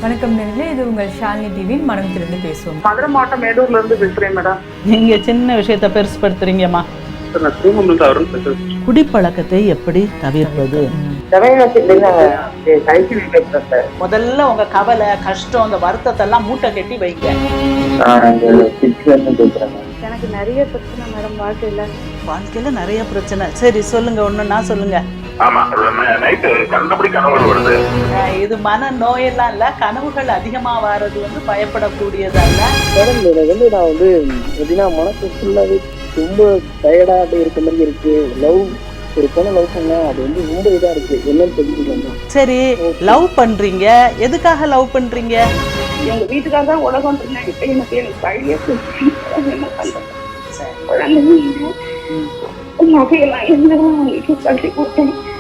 வணக்கம் நேர்களே, இது உங்கள் ஷாலினி டிவியின் மனம் திறந்து பேசுவோம். மதுரை மாவட்டம் மேடூர்ல இருந்து பேசுறேன் மேடம். நீங்க சின்ன விஷயத்த பெருசுப்படுத்துறீங்கம்மா. குடிப்பழக்கத்தை எப்படி தவிர்ப்பது? முதல்ல உங்க கவலை, கஷ்டம், அந்த வருத்தத்தை எல்லாம் மூட்டை கட்டி வைங்க. எனக்கு நிறைய பிரச்சனை மேடம். வாழ்க்கையில நிறைய பிரச்சனை. சரி சொல்லுங்க, ஒண்ணுன்னா சொல்லுங்க. இது மன நோயெல்லாம் இல்ல, கனவுகள் அதிகமா வர்றது பயப்படக்கூடியதல்ல. நான் எப்படின்னா மனசு ஃபுல்லாவே ரொம்ப டயர்டா இருக்க மாதிரி இருக்கு. ஒரு பொண்ணு லவ் பண்ணா அது ரொம்ப இதா இருக்கு. என்னன்னு தெரிஞ்சுக்கலாம். சரி, லவ் பண்றீங்க, எதுக்காக லவ் பண்றீங்க? எங்க வீட்டுக்காக தான் உலகம் எனக்கு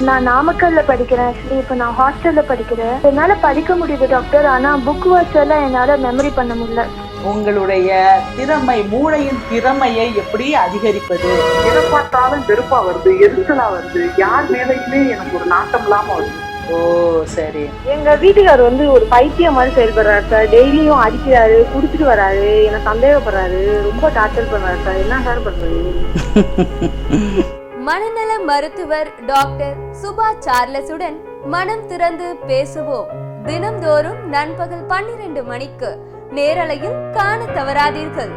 நான் நாமக்கல்ல படிக்கிறேன். இப்ப நான் ஹாஸ்டல்ல படிக்கிறேன். என்னால படிக்க முடியுது டாக்டர், ஆனா புக் வாட்ச் எல்லாம் என்னால மெமரி பண்ண முடியல. உங்களுடைய திறமை, மூளையின் திறமையை எப்படி அதிகரிப்பது? எதை பார்த்தாலும் வெறுப்பா வருது, எரிச்சலா வருது, யார் மேலையுமே எனக்கு ஒரு நாட்டம் இல்லாம வருது. ஓ சரி. எங்க வீட்டுக்கார் ஒரு பைத்தியம் மாதிரி செயல்படுறாரு சார். டெய்லியும் அடிக்கிறாரு, குடிச்சிட்டு வராரு, என்ன சந்தேகப்படுறாரு, ரொம்ப டார்ச்சர் பண்றாரு சார். என்ன சார் பண்றது? மனநல மருத்துவர் டாக்டர் சுபா சார்லஸுடன் மனம் திறந்து பேசுவோம். தினம்தோறும் நண்பகல் 12 மணிக்கு நேரலையில் காண தவறாதீர்கள்.